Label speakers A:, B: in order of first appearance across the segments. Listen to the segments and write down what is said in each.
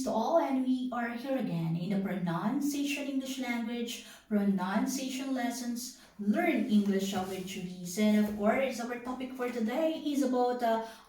A: to all, and we are here again in the pronunciation English language, pronunciation lessons, learn English with Judy. And of course, our topic for today is about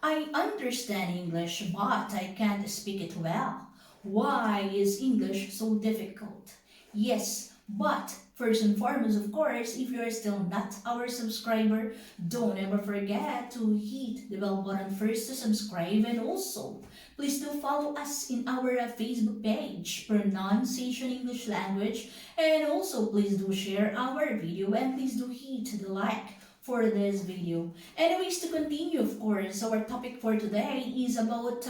A: I understand English, but I can't speak it well. Why is English so difficult? Yes, but first and foremost, of course, if you are still not our subscriber, don't ever forget to hit the bell button first to subscribe, and also please do follow us in our Facebook page, Pronunciation English Language, and also please do share our video and please do hit the like for this video. Anyways, to continue, of course, our topic for today is about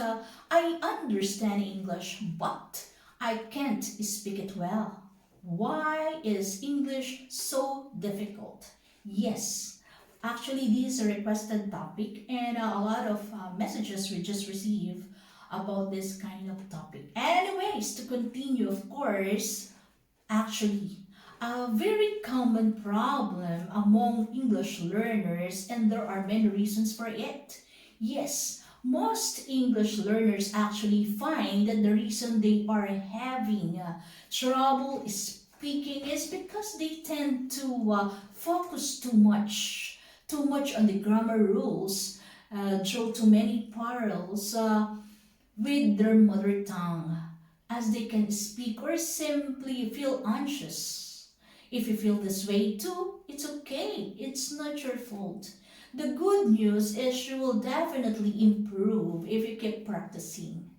A: I understand English, but I can't speak it well. Why is English so difficult? Yes, actually, this is a requested topic, and a lot of messages we just received about this kind of topic. Anyways, to continue, of course, actually, a very common problem among English learners, and there are many reasons for it. Yes, most English learners actually find that the reason they are having trouble speaking is because they tend to focus too much on the grammar rules, draw too many parallels with their mother tongue as they can speak, or simply feel anxious. If you feel this way too, it's okay. It's not your fault. The good news is you will definitely improve if you keep practicing.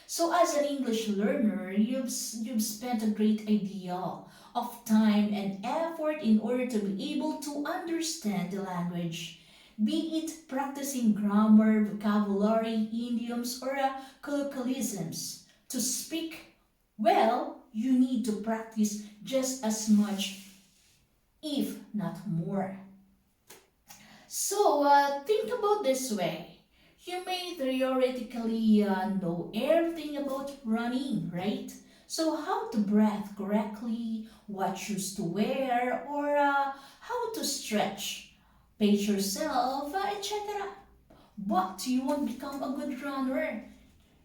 A: So as an English learner, you've spent a great idea of time and effort in order to be able to understand the language. Be it practicing grammar, vocabulary, idioms, or colloquialisms. To speak well, you need to practice just as much, if not more. So think about this way. You may theoretically know everything about running, right? So how to breathe correctly, what shoes to wear, or how to stretch, pace yourself, etc. But you won't become a good runner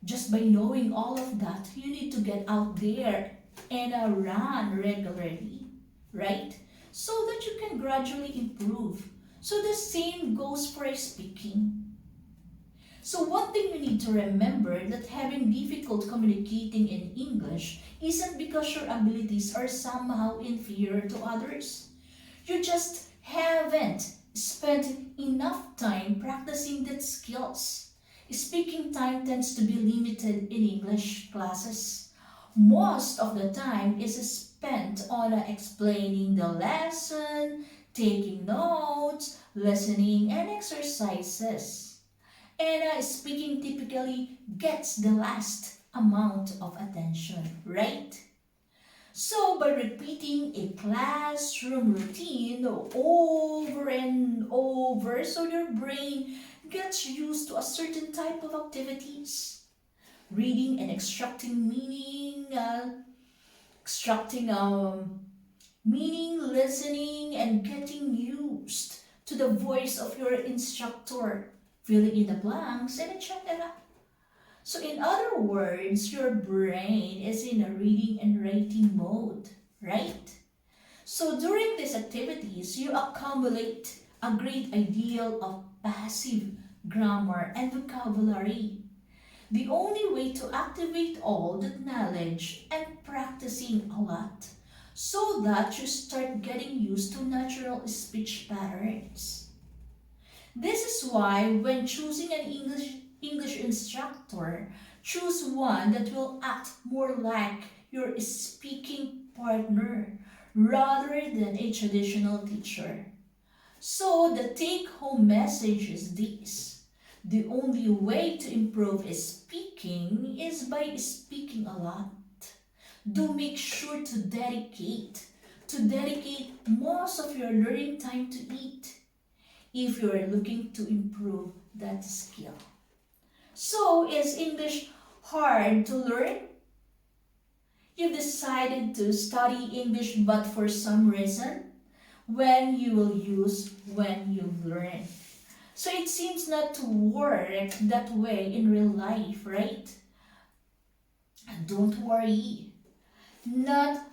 A: just by knowing all of that. You need to get out there and run regularly, right? So that you can gradually improve. So the same goes for speaking. So one thing you need to remember that having difficult communicating in English isn't because your abilities are somehow inferior to others. You just haven't spent enough time practicing that skills. Speaking time tends to be limited in English classes. Most of the time is spent on explaining the lesson, taking notes, listening, and exercises. And speaking typically gets the last amount of attention, right? So by repeating a classroom routine over and over, so your brain gets used to a certain type of activities. Reading and extracting meaning, listening, and getting used to the voice of your instructor, filling in the blanks, and etc. So in other words, your brain is in a reading and writing mode, right? So during these activities, you accumulate a great deal of passive grammar and vocabulary. The only way to activate all that knowledge and practicing a lot so that you start getting used to natural speech patterns. This is why when choosing an English instructor, choose one that will act more like your speaking partner rather than a traditional teacher. So the take-home message is this. The only way to improve speaking is by speaking a lot. Do make sure to dedicate most of your learning time to it if you are looking to improve that skill. So, is English hard to learn? You've decided to study English, but for some reason, when you will use when you learn. So it seems not to work that way in real life, right? Don't worry. Not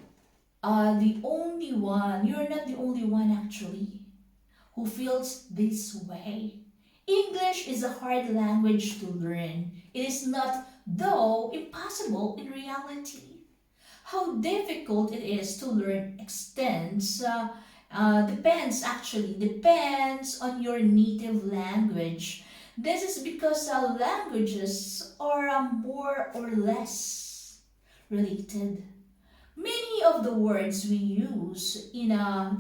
A: the only one. You're not the only one actually who feels this way. English is a hard language to learn. It is not, though, impossible in reality. How difficult it is to learn depends on your native language. This is because languages are more or less related. Many of the words we use in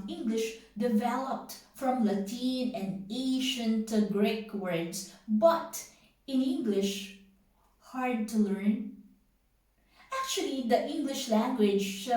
A: English developed from Latin and ancient Greek words, but in English, hard to learn. Actually, the English language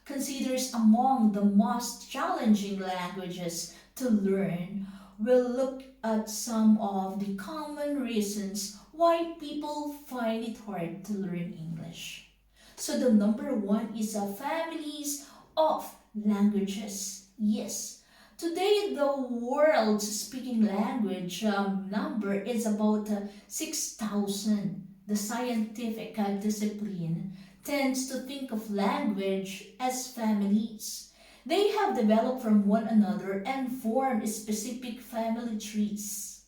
A: considers among the most challenging languages to learn. We'll look at some of the common reasons why people find it hard to learn English. So the number one is families of languages. Yes, today the world's speaking language number is about 6,000. The scientific discipline tends to think of language as families. They have developed from one another and form specific family trees.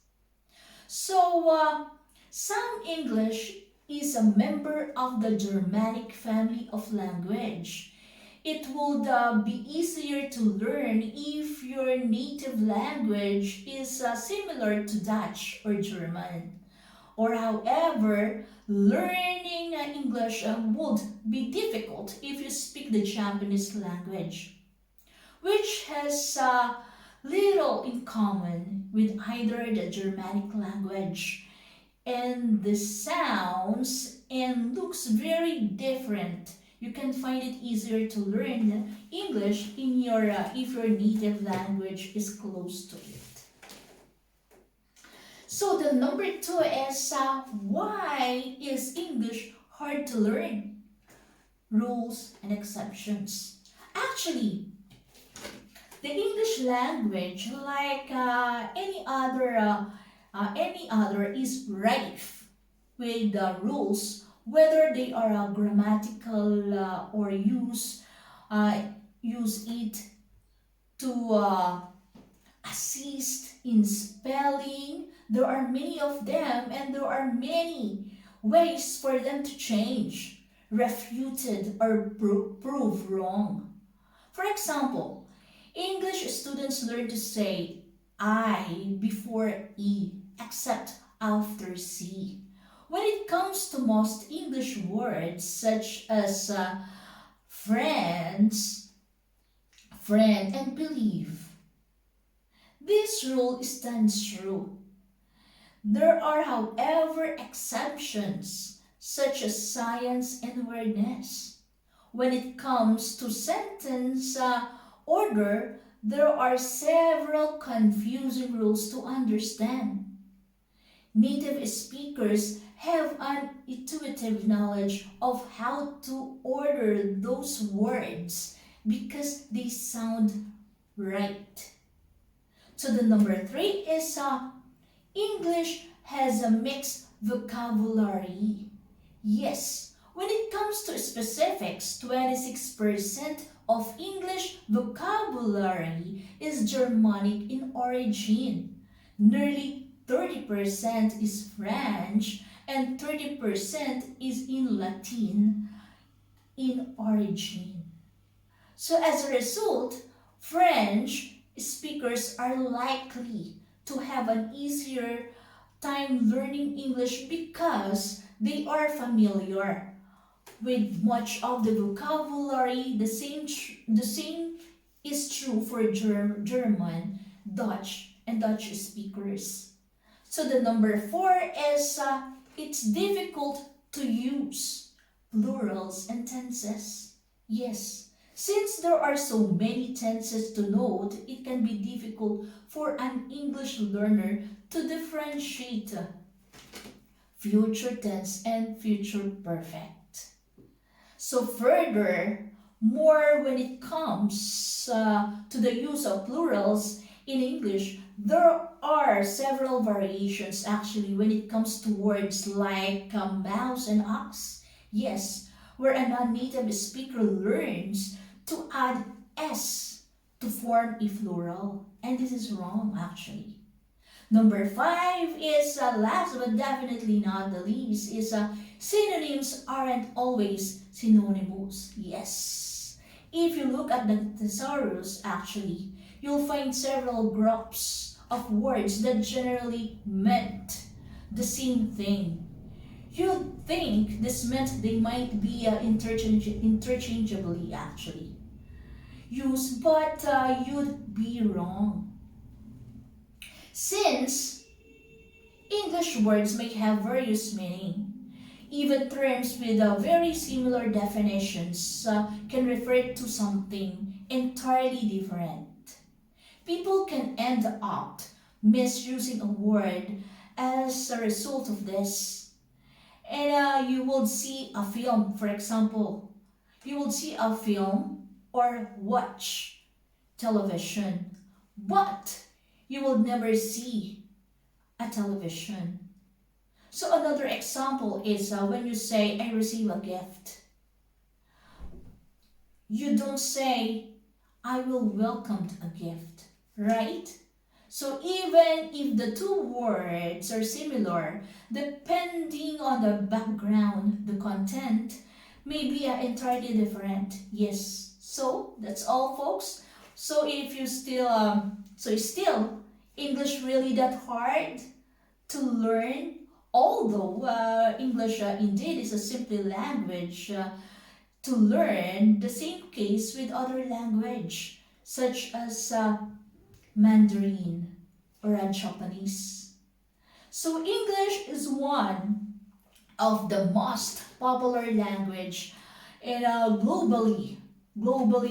A: So, some English is a member of the Germanic family of language. It would be easier to learn if your native language is similar to Dutch or German. Or however, learning English would be difficult if you speak the Japanese language, which has little in common with either the Germanic language, and the sounds and looks very different. You can find it easier to learn English in your if your native language is close to it. So the number two is why is English hard to learn? Rules and exceptions. Actually, the English language, like any other, is rife with rules, whether they are grammatical or use it to assist in spelling. There are many of them, and there are many ways for them to change, refuted, or prove wrong. For example, English students learn to say I before E, except after C. When it comes to most English words such as friends, friend, and believe, this rule stands true. There are, however, exceptions, such as science and awareness. When it comes to sentence order, there are several confusing rules to understand. Native speakers have an intuitive knowledge of how to order those words because they sound right. So the number three is English has a mixed vocabulary. Yes, when it comes to specifics, 26% of English vocabulary is Germanic in origin. Nearly 30% is French and 30% is in Latin in origin. So as a result, French speakers are likely to have an easier time learning English because they are familiar with much of the vocabulary. The same is true for German, Dutch, and Dutch speakers. So the number four is it's difficult to use plurals and tenses. Yes, since there are so many tenses to note, it can be difficult for an English learner to differentiate future tense and future perfect. So furthermore, when it comes to the use of plurals in English, there are several variations actually when it comes to words like mouse and ox. Yes, where a non-native speaker learns to add S to form a plural. And this is wrong actually. Number 5 is, last but definitely not the least, is synonyms aren't always synonymous. Yes. If you look at the thesaurus, actually, you'll find several groups of words that generally meant the same thing. You'd think this meant they might be interchangeably actually used, but you'd be wrong. Since English words may have various meaning, even terms with very similar definitions can refer to something entirely different. People can end up misusing a word as a result of this. And you will see a film, for example. You will see a film or watch television, but you will never see a television. So another example is when you say, I receive a gift. You don't say, I will welcome a gift, right? So even if the two words are similar, depending on the background, the content may be entirely different. Yes. So that's all, folks. So if you still English really that hard to learn? Although English indeed is a simple language to learn, the same case with other language such as Mandarin or Japanese. So English is one of the most popular language and globally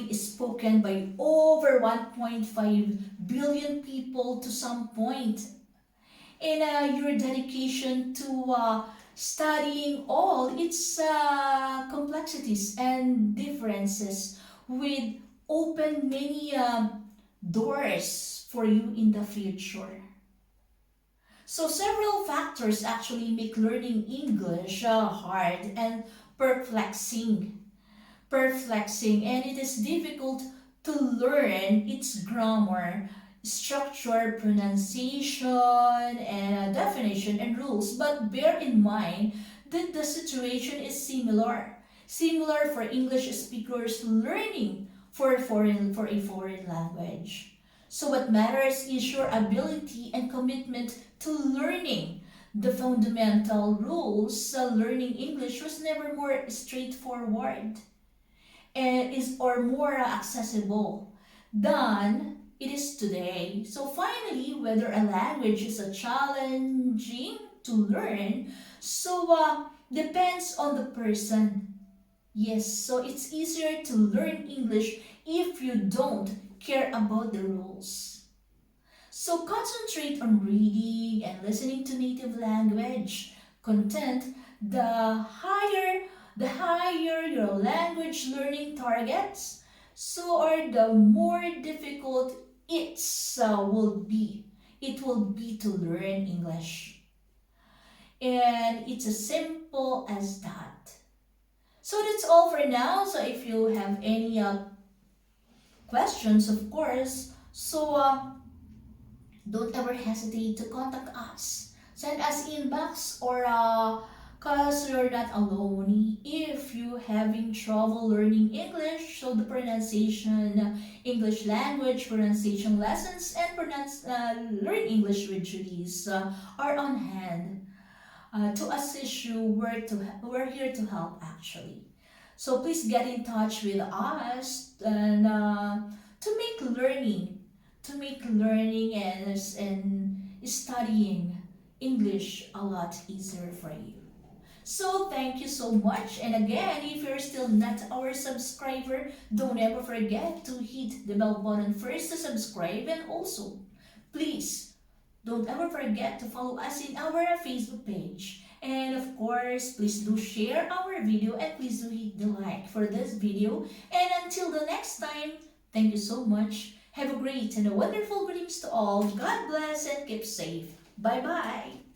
A: is spoken by over 1.5 billion people to some point. And your dedication to studying all its complexities and differences with open many doors for you in the future. So several factors actually make learning English hard and perplexing. And it is difficult to learn its grammar, structure, pronunciation, and definition and rules. But bear in mind that the situation is similar. Similar for English speakers learning for a foreign language. So what matters is your ability and commitment to learning the fundamental rules. Learning English was never more straightforward and is or more accessible than it is today. So finally, whether a language is a challenging to learn, depends on the person. Yes, so it's easier to learn English if you don't care about the rules. So concentrate on reading and listening to native language content. The higher your language learning targets, the more difficult it will be to learn English. And it's as simple as that. So that's all for now. So if you have any questions, of course, don't ever hesitate to contact us. Send us inbox or cause you're not alone. If you having trouble learning English, so the pronunciation, English language pronunciation lessons, and learn English with Judy's are on hand to assist you. We're here to help actually. So please get in touch with us and to make learning and studying English a lot easier for you. So thank you so much. And again, if you're still not our subscriber, don't ever forget to hit the bell button first to subscribe. And also, please don't ever forget to follow us in our Facebook page. And of course, please do share our video and please do hit the like for this video. And until the next time, thank you so much. Have a great and a wonderful greetings to all. God bless and keep safe. Bye-bye.